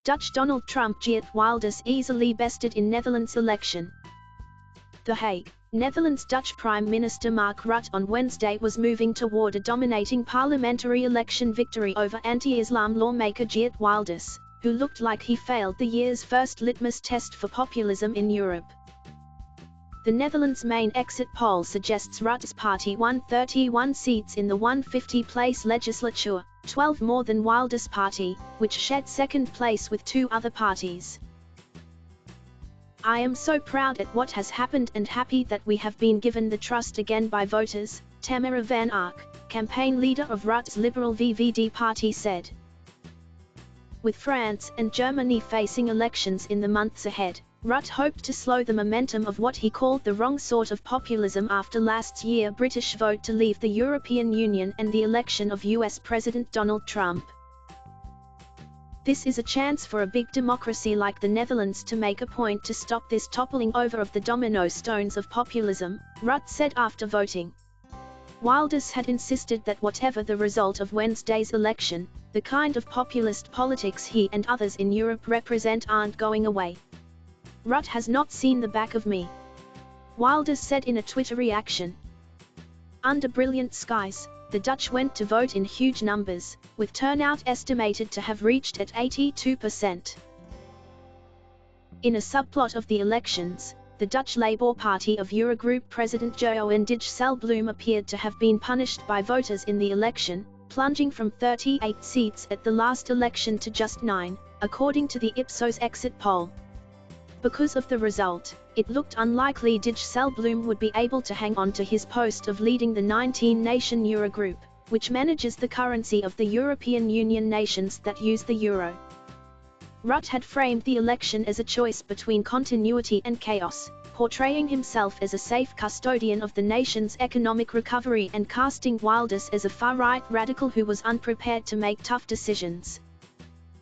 Dutch Donald Trump Geert Wilders easily bested in Netherlands election. The Hague, Netherlands. Dutch Prime Minister Mark Rutte on Wednesday was moving toward a dominating parliamentary election victory over anti-Islam lawmaker Geert Wilders, who looked like he failed the year's first litmus test for populism in Europe. The Netherlands' main exit poll suggests Rutte's party won 31 seats in the 150-place legislature, 12 more than Wilders' party, which shared second place with two other parties. "I am so proud at what has happened and happy that we have been given the trust again by voters," Tamara van Ark, campaign leader of Rutte's Liberal VVD party, said. With France and Germany facing elections in the months ahead, Rutte hoped to slow the momentum of what he called the wrong sort of populism after last year's British vote to leave the European Union and the election of US President Donald Trump. "This is a chance for a big democracy like the Netherlands to make a point to stop this toppling over of the domino stones of populism," Rutte said after voting. Wilders had insisted that whatever the result of Wednesday's election, the kind of populist politics he and others in Europe represent aren't going away. "Rutte has not seen the back of me," Wilders said in a Twitter reaction. Under brilliant skies, the Dutch went to vote in huge numbers, with turnout estimated to have reached at 82%. In a subplot of the elections, the Dutch Labour Party of Eurogroup President Johan Dijsselbloem appeared to have been punished by voters in the election, plunging from 38 seats at the last election to just 9, according to the Ipsos exit poll. Because of the result, it looked unlikely Dijsselbloem would be able to hang on to his post of leading the 19-nation Eurogroup, which manages the currency of the European Union nations that use the euro. Rutte had framed the election as a choice between continuity and chaos, portraying himself as a safe custodian of the nation's economic recovery and casting Wilders as a far-right radical who was unprepared to make tough decisions.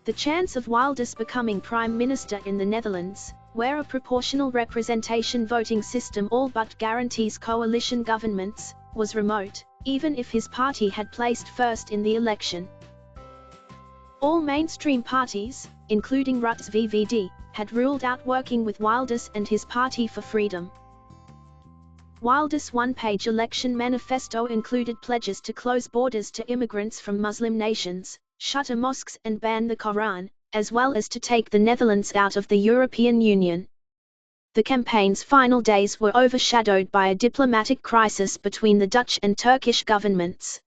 The chance of Wilders becoming Prime Minister in the Netherlands, where a proportional representation voting system all but guarantees coalition governments, was remote, even if his party had placed first in the election. All mainstream parties, including Rutte's VVD, had ruled out working with Wilders and his Party for Freedom. Wilders' one-page election manifesto included pledges to close borders to immigrants from Muslim nations, shutter mosques and ban the Quran, as well as to take the Netherlands out of the European Union. The campaign's final days were overshadowed by a diplomatic crisis between the Dutch and Turkish governments.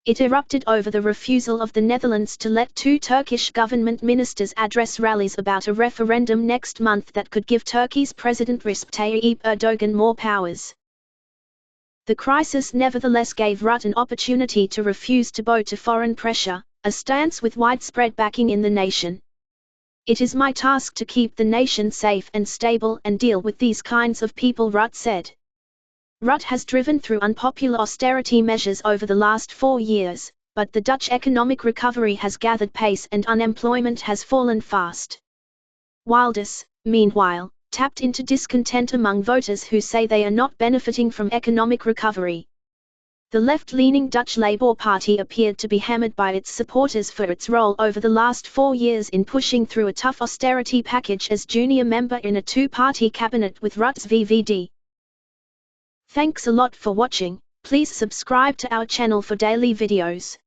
It erupted over the refusal of the Netherlands to let two Turkish government ministers address rallies about a referendum next month that could give Turkey's President Recep Tayyip Erdogan more powers. The crisis nevertheless gave Rutte an opportunity to refuse to bow to foreign pressure, a stance with widespread backing in the nation. "It is my task to keep the nation safe and stable and deal with these kinds of people," Rutte said. Rutte has driven through unpopular austerity measures over the last 4 years, but the Dutch economic recovery has gathered pace and unemployment has fallen fast. Wilders, meanwhile, tapped into discontent among voters who say they are not benefiting from economic recovery. The left-leaning Dutch Labour Party appeared to be hammered by its supporters for its role over the last 4 years in pushing through a tough austerity package as junior member in a two-party cabinet with Rutte's VVD. Thanks a lot for watching. Please subscribe to our channel for daily videos.